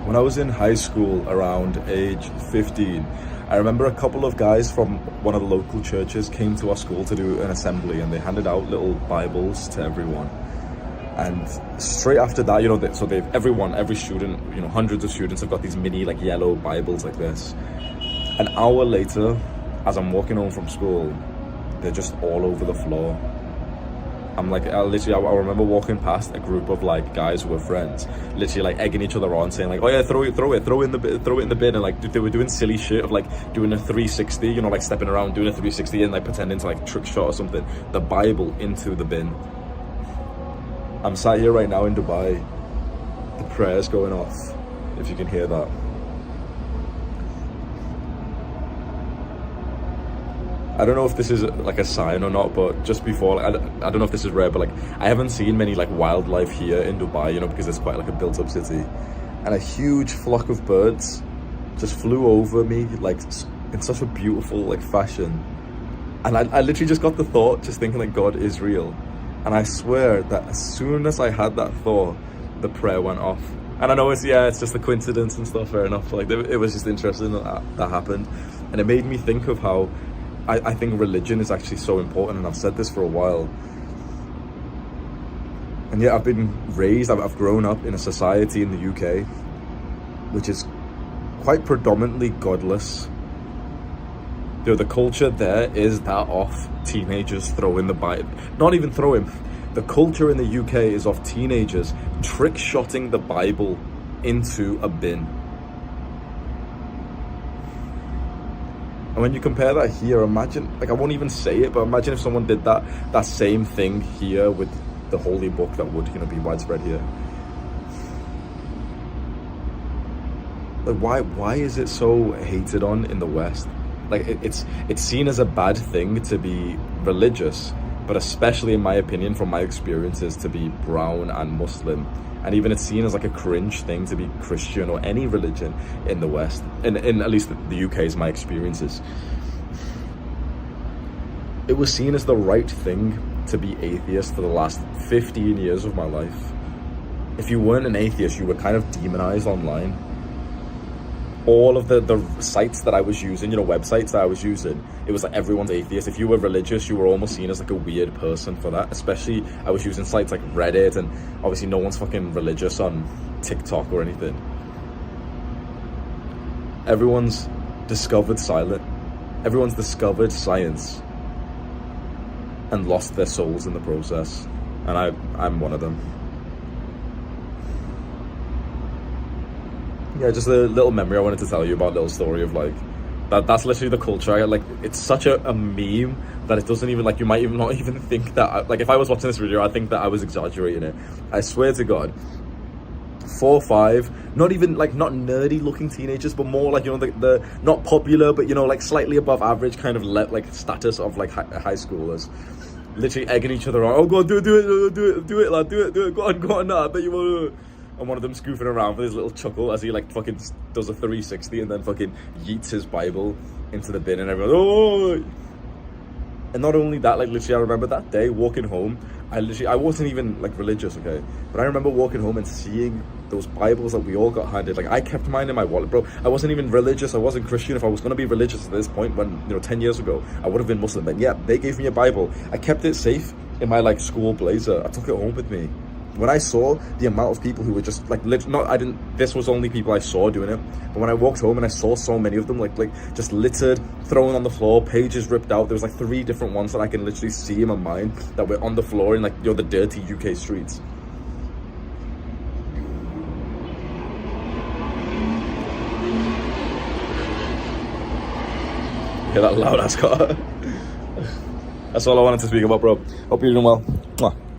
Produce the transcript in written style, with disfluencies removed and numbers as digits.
When I was in high school, around age 15, I remember a couple of guys from one of the local churches came to our school to do an assembly, and they handed out little Bibles to everyone. And straight after that, every student, hundreds of students have got these mini like yellow Bibles like this. An hour later, as I'm walking home from school, they're just all over the floor. I'm like, I remember walking past a group of like guys who were friends, literally like egging each other on, saying like, oh yeah, throw it in the bin, and like they were doing silly shit of like doing a 360, like stepping around doing a 360 and like pretending to like trick shot or something. The Bible into the bin. I'm sat here right now in Dubai. The prayer's going off, if you can hear that. I don't know if this is like a sign or not, but just before, like, I don't know if this is rare, but like I haven't seen many like wildlife here in Dubai, because it's quite like a built-up city, and a huge flock of birds just flew over me like in such a beautiful like fashion, and I literally just got the thought, just thinking that God is real, and I swear that as soon as I had that thought, the prayer went off. And I know it's just a coincidence and stuff, fair enough, like it was just interesting that happened, and it made me think of how I think religion is actually so important, and I've said this for a while. And yet I've been raised, I've grown up in a society in the UK which is quite predominantly godless. The culture there is that of teenagers throwing the Bible, not even throwing. The culture in the UK is of teenagers trick-shotting the Bible into a bin. And when you compare that here, imagine, like I won't even say it, but imagine if someone did that same thing here with the holy book that would, be widespread here. Like why is it so hated on in the West? Like it's seen as a bad thing to be religious, but especially in my opinion, from my experiences, to be brown and Muslim. And even it's seen as like a cringe thing to be Christian or any religion in the West. In at least the UK is my experiences. It was seen as the right thing to be atheist for the last 15 years of my life. If you weren't an atheist, you were kind of demonized online. All of the sites that I was using, websites that I was using, it was like everyone's atheist. If you were religious, you were almost seen as like a weird person for that. Especially, I was using sites like Reddit, and obviously no one's fucking religious on TikTok or anything. Everyone's discovered science and lost their souls in the process. And I'm one of them. Yeah, just a little memory I wanted to tell you about, a little story of like that's literally the culture. It's such a meme that it doesn't even, like, you might even not even think that, like, if I was watching this video, I think that I was exaggerating it. I swear to God, 4 or 5, not even like, not nerdy looking teenagers, but more like, the not popular, but like slightly above average kind of like status of like high schoolers, literally egging each other on. Oh God, do it, lad, do it, go on, nah, I bet you will. And one of them scoofing around with his little chuckle as he like fucking does a 360 and then fucking yeets his Bible into the bin, and everyone, oh! And not only that, like literally I remember that day walking home, I wasn't even like religious, okay, but I remember walking home and seeing those Bibles that we all got handed. Like I kept mine in my wallet, bro. I wasn't even religious, I wasn't Christian. If I was going to be religious at this point, when 10 years ago, I would have been Muslim. Then yeah, they gave me a Bible. I kept it safe in my like school blazer. I took it home with me. When I saw the amount of people who were just like, this was only people I saw doing it, but when I walked home and I saw so many of them like just littered, thrown on the floor, pages ripped out. There was like 3 different ones that I can literally see in my mind that were on the floor in like, the dirty UK streets. Hear that loud ass car? That's all I wanted to speak about, bro. Hope you're doing well. Mwah.